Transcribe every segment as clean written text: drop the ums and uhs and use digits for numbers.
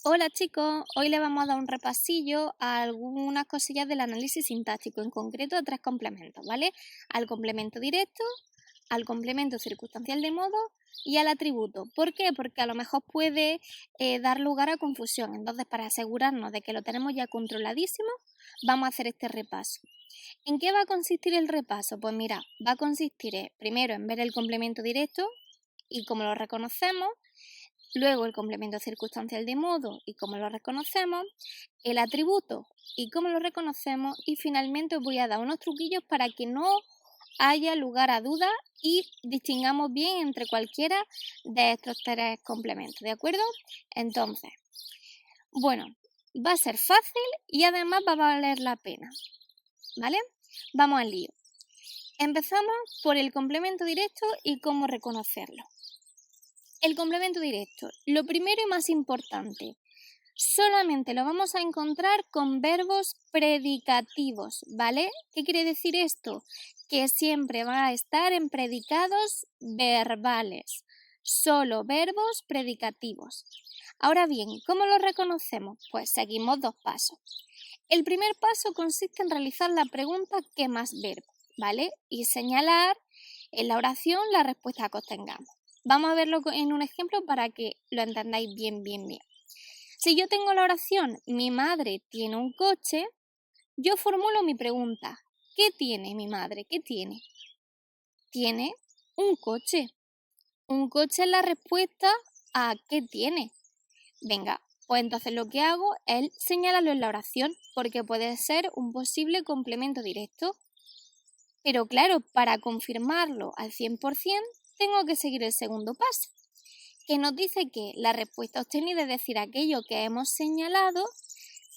Hola chicos, hoy le vamos a dar un repasillo a algunas cosillas del análisis sintáctico, en concreto a tres complementos, ¿vale? Al complemento directo, al complemento circunstancial de modo y al atributo. ¿Por qué? Porque a lo mejor puede dar lugar a confusión. Entonces, para asegurarnos de que lo tenemos ya controladísimo, vamos a hacer este repaso. ¿En qué va a consistir el repaso? Pues mira, va a consistir primero en ver el complemento directo y cómo lo reconocemos. Luego el complemento circunstancial de modo y cómo lo reconocemos, el atributo y cómo lo reconocemos y finalmente os voy a dar unos truquillos para que no haya lugar a dudas y distingamos bien entre cualquiera de estos tres complementos, ¿de acuerdo? Entonces, bueno, va a ser fácil y además va a valer la pena, ¿vale? Vamos al lío. Empezamos por el complemento directo y cómo reconocerlo. El complemento directo, lo primero y más importante, solamente lo vamos a encontrar con verbos predicativos, ¿vale? ¿Qué quiere decir esto? Que siempre va a estar en predicados verbales, solo verbos predicativos. Ahora bien, ¿cómo lo reconocemos? Pues seguimos dos pasos. El primer paso consiste en realizar la pregunta ¿qué más verbo? ¿Vale? Y señalar en la oración la respuesta que obtengamos. Vamos a verlo en un ejemplo para que lo entendáis bien. Si yo tengo la oración, mi madre tiene un coche, yo formulo mi pregunta. ¿Qué tiene mi madre? ¿Qué tiene? Tiene un coche. Un coche es la respuesta a ¿qué tiene? Venga, pues entonces lo que hago es señalarlo en la oración porque puede ser un posible complemento directo. Pero claro, para confirmarlo al 100%, tengo que seguir el segundo paso, que nos dice que la respuesta obtenida, es decir, aquello que hemos señalado,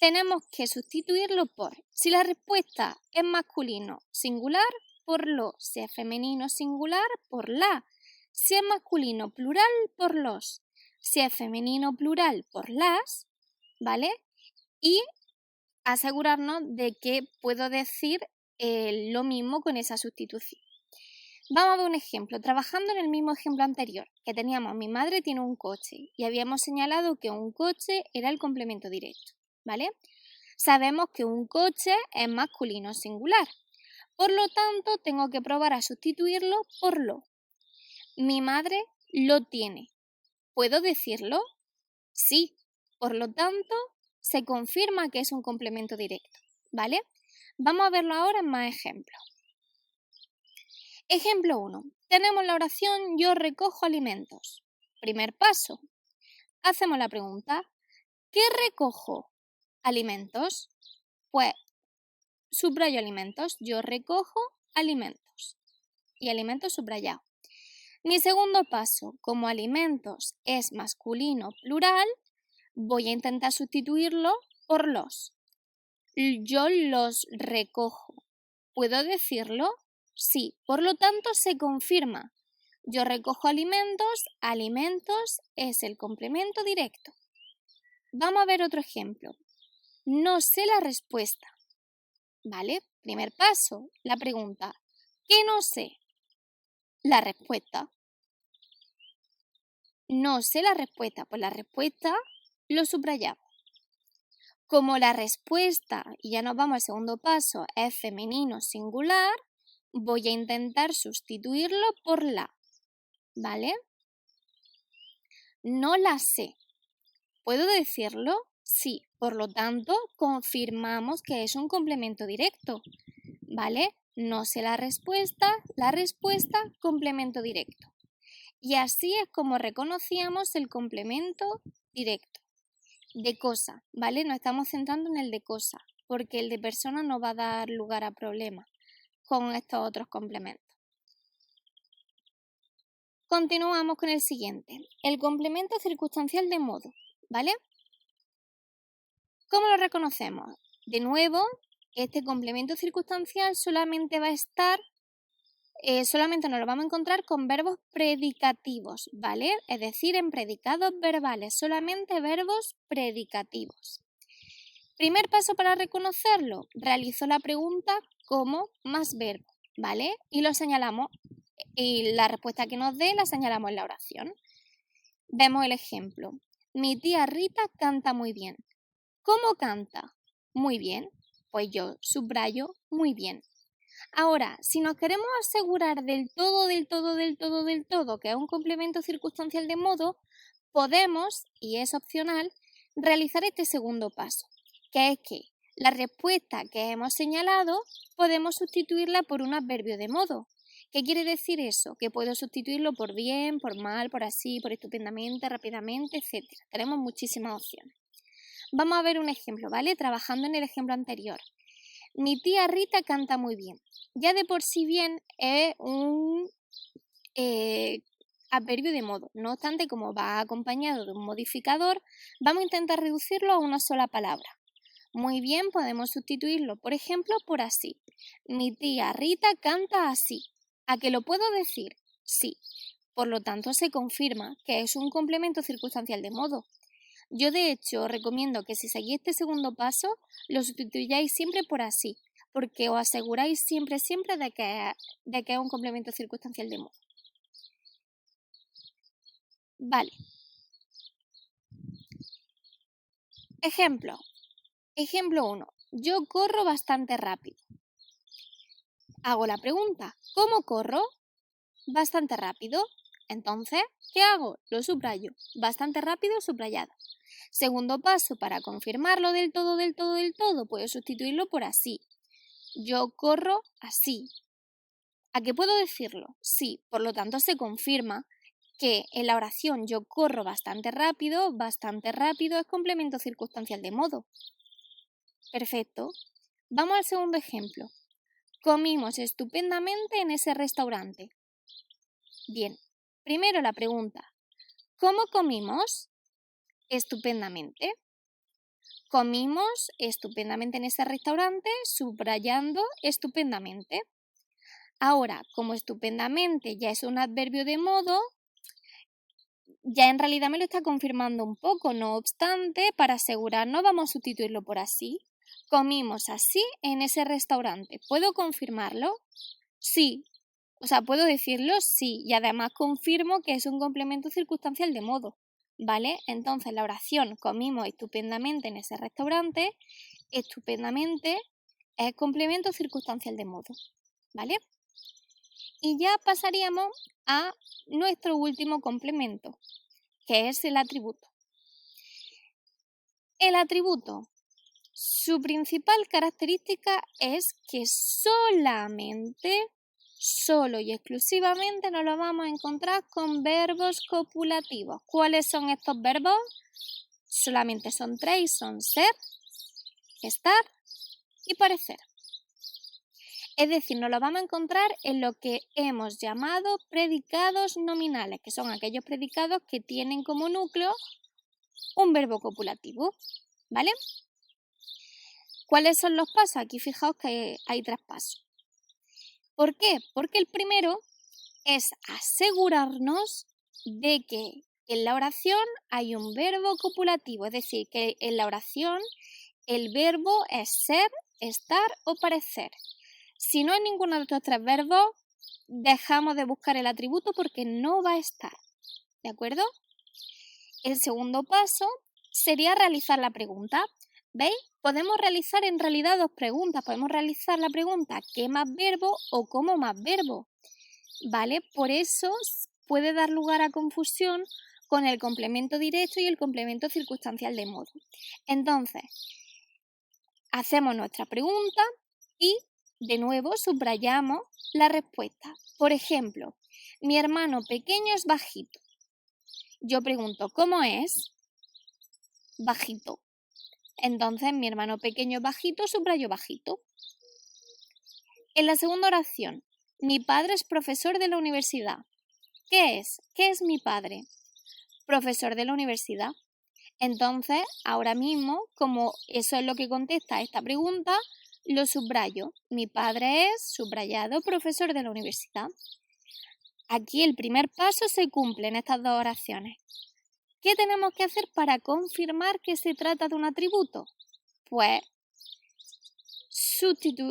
tenemos que sustituirlo por, si la respuesta es masculino singular, por lo, si es femenino singular, por la, si es masculino plural, por los, si es femenino plural, por las, ¿vale? Y asegurarnos de que puedo decir lo mismo con esa sustitución. Vamos a ver un ejemplo. Trabajando en el mismo ejemplo anterior, que teníamos mi madre tiene un coche y habíamos señalado que un coche era el complemento directo, ¿vale? Sabemos que un coche es masculino singular. Por lo tanto, tengo que probar a sustituirlo por lo. Mi madre lo tiene. ¿Puedo decirlo? Sí. Por lo tanto, se confirma que es un complemento directo, ¿vale? Vamos a verlo ahora en más ejemplos. Ejemplo 1. Tenemos la oración yo recojo alimentos. Primer paso. Hacemos la pregunta, ¿qué recojo? ¿Alimentos? Pues subrayo alimentos. Yo recojo alimentos. Y alimentos subrayado. Mi segundo paso, como alimentos es masculino plural, voy a intentar sustituirlo por los. Yo los recojo. ¿Puedo decirlo? Sí, por lo tanto se confirma. Yo recojo alimentos, alimentos es el complemento directo. Vamos a ver otro ejemplo. No sé la respuesta. ¿Vale? Primer paso, la pregunta. ¿Qué no sé? La respuesta. No sé la respuesta, pues la respuesta lo subrayamos. Como la respuesta, y ya nos vamos al segundo paso, es femenino singular, voy a intentar sustituirlo por la, ¿vale? No la sé. ¿Puedo decirlo? Sí. Por lo tanto, confirmamos que es un complemento directo, ¿vale? No sé la respuesta, complemento directo. Y así es como reconocíamos el complemento directo de cosa, ¿vale? Nos estamos centrando en el de cosa, porque el de persona no va a dar lugar a problemas con estos otros complementos. Continuamos con el siguiente, el complemento circunstancial de modo, ¿vale? ¿Cómo lo reconocemos? De nuevo, este complemento circunstancial solamente va a estar, solamente nos lo vamos a encontrar con verbos predicativos, ¿vale? Es decir, en predicados verbales, solamente verbos predicativos. Primer paso para reconocerlo, realizo la pregunta ¿cómo más verbo? ¿Vale? Y lo señalamos, y la respuesta que nos dé la señalamos en la oración. Vemos el ejemplo. mi tía Rita canta muy bien. ¿Cómo canta? Muy bien. Pues yo subrayo muy bien. Ahora, si nos queremos asegurar del todo, que es un complemento circunstancial de modo, podemos, y es opcional, realizar este segundo paso, que es que la respuesta que hemos señalado podemos sustituirla por un adverbio de modo. ¿Qué quiere decir eso? Que puedo sustituirlo por bien, por mal, por así, por estupendamente, rápidamente, etc. Tenemos muchísimas opciones. Vamos a ver un ejemplo, ¿vale? Trabajando en el ejemplo anterior. Mi tía Rita canta muy bien. Ya de por sí bien es un adverbio de modo. No obstante, como va acompañado de un modificador, vamos a intentar reducirlo a una sola palabra. Muy bien, podemos sustituirlo, por ejemplo, por así. Mi tía Rita canta así. ¿A qué lo puedo decir? Sí. Por lo tanto, se confirma que es un complemento circunstancial de modo. Yo, de hecho, os recomiendo que si seguís este segundo paso, lo sustituyáis siempre por así, porque os aseguráis siempre de que es un complemento circunstancial de modo. Vale. Ejemplo. Ejemplo 1. Yo corro bastante rápido. Hago la pregunta, ¿cómo corro? Bastante rápido. Entonces, ¿qué hago? Lo subrayo. Bastante rápido, subrayado. Segundo paso, para confirmarlo del todo, puedo sustituirlo por así. Yo corro así. ¿A qué puedo decirlo? Sí, por lo tanto se confirma que en la oración yo corro bastante rápido es complemento circunstancial de modo. Perfecto. Vamos al segundo ejemplo. Comimos estupendamente en ese restaurante. Bien, primero la pregunta. ¿Cómo comimos? Estupendamente. Comimos estupendamente en ese restaurante, subrayando estupendamente. Ahora, como estupendamente ya es un adverbio de modo, ya en realidad me lo está confirmando un poco. No obstante, para asegurarnos vamos a sustituirlo por así. Comimos así en ese restaurante. ¿Puedo confirmarlo? Sí. O sea, ¿puedo decirlo? Sí. Y además confirmo que es un complemento circunstancial de modo. ¿Vale? Entonces la oración comimos estupendamente en ese restaurante, estupendamente es complemento circunstancial de modo. ¿Vale? Y ya pasaríamos a nuestro último complemento, que es el atributo. El atributo, su principal característica es que solo y exclusivamente nos lo vamos a encontrar con verbos copulativos. ¿Cuáles son estos verbos? Solamente son 3 y son ser, estar y parecer. Es decir, nos lo vamos a encontrar en lo que hemos llamado predicados nominales, que son aquellos predicados que tienen como núcleo un verbo copulativo, ¿vale? ¿Cuáles son los pasos? Aquí fijaos que hay 3 pasos. ¿Por qué? Porque el primero es asegurarnos de que en la oración hay un verbo copulativo, es decir, que en la oración el verbo es ser, estar o parecer. Si no hay ninguno de estos 3 verbos, dejamos de buscar el atributo porque no va a estar, ¿de acuerdo? El segundo paso sería realizar la pregunta. ¿Veis? Podemos realizar en realidad 2 preguntas. Podemos realizar la pregunta ¿qué más verbo? O ¿cómo más verbo? ¿Vale? Por eso puede dar lugar a confusión con el complemento directo y el complemento circunstancial de modo. Entonces, hacemos nuestra pregunta y de nuevo subrayamos la respuesta. Por ejemplo, mi hermano pequeño es bajito. Yo pregunto, ¿cómo es? Bajito. Entonces, mi hermano pequeño es bajito, subrayo bajito. En la segunda oración, mi padre es profesor de la universidad. ¿Qué es? ¿Qué es mi padre? Profesor de la universidad. Entonces, ahora mismo, como eso es lo que contesta esta pregunta, lo subrayo. Mi padre es, subrayado, profesor de la universidad. Aquí el primer paso se cumple en estas 2 oraciones. ¿Qué tenemos que hacer para confirmar que se trata de un atributo? Pues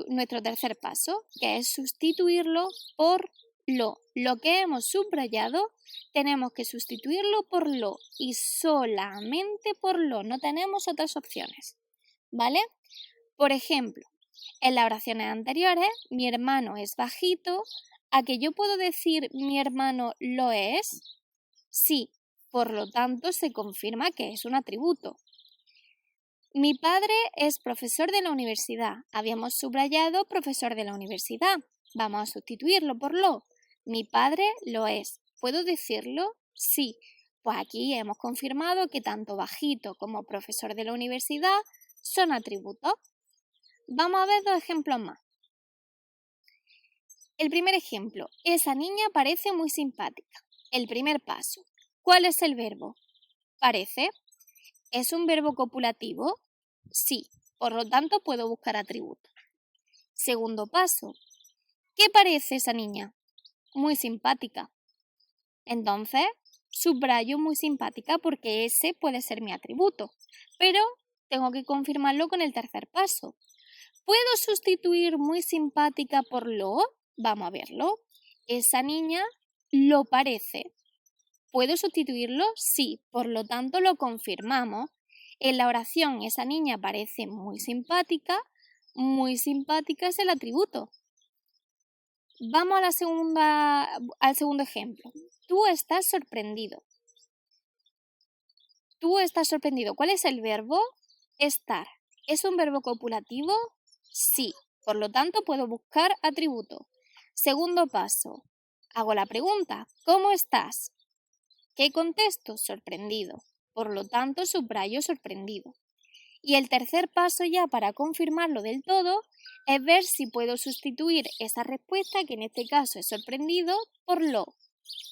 nuestro tercer paso, que es sustituirlo por Lo que hemos subrayado tenemos que sustituirlo por lo y solamente por lo, no tenemos otras opciones, ¿vale? Por ejemplo, en las oraciones anteriores, mi hermano es bajito, ¿a que yo puedo decir mi hermano lo es? Sí, por lo tanto se confirma que es un atributo. Mi padre es profesor de la universidad. Habíamos subrayado profesor de la universidad. Vamos a sustituirlo por lo. Mi padre lo es. ¿Puedo decirlo? Sí. Pues aquí hemos confirmado que tanto bajito como profesor de la universidad son atributos. Vamos a ver dos ejemplos más. El primer ejemplo. Esa niña parece muy simpática. El primer paso. ¿Cuál es el verbo? Parece. ¿Es un verbo copulativo? Sí, por lo tanto puedo buscar atributos. Segundo paso. ¿Qué parece esa niña? Muy simpática. Entonces, subrayo muy simpática porque ese puede ser mi atributo. Pero tengo que confirmarlo con el tercer paso. ¿Puedo sustituir muy simpática por lo? Vamos a verlo. Esa niña lo parece. ¿Puedo sustituirlo? Sí, por lo tanto lo confirmamos. En la oración esa niña parece muy simpática es el atributo. Vamos al segundo ejemplo. Tú estás sorprendido. Tú estás sorprendido. ¿Cuál es el verbo? Estar. ¿Es un verbo copulativo? Sí, por lo tanto puedo buscar atributo. Segundo paso. Hago la pregunta, ¿cómo estás? ¿Qué contesto? Sorprendido. Por lo tanto, subrayo sorprendido. Y el tercer paso ya para confirmarlo del todo es ver si puedo sustituir esa respuesta, que en este caso es sorprendido, por lo.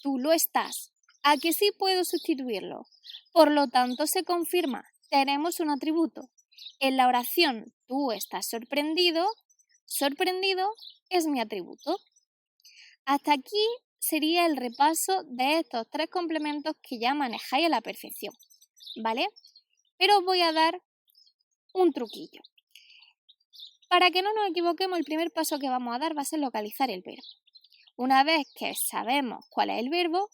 Tú lo estás. ¿A que sí puedo sustituirlo? Por lo tanto, se confirma. Tenemos un atributo. En la oración tú estás sorprendido es mi atributo. Hasta aquí sería el repaso de estos tres complementos que ya manejáis a la perfección, ¿vale? Pero os voy a dar un truquillo. Para que no nos equivoquemos, el primer paso que vamos a dar va a ser localizar el verbo. Una vez que sabemos cuál es el verbo,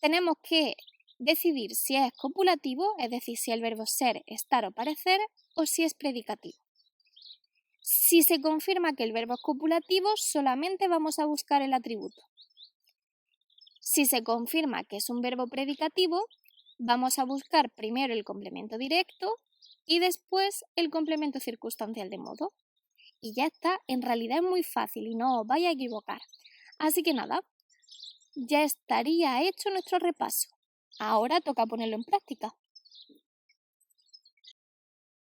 tenemos que decidir si es copulativo, es decir, si el verbo ser, estar o parecer, o si es predicativo. Si se confirma que el verbo es copulativo, solamente vamos a buscar el atributo. Si se confirma que es un verbo predicativo, vamos a buscar primero el complemento directo y después el complemento circunstancial de modo. Y ya está, en realidad es muy fácil y no os vais a equivocar. Así que nada, ya estaría hecho nuestro repaso. Ahora toca ponerlo en práctica.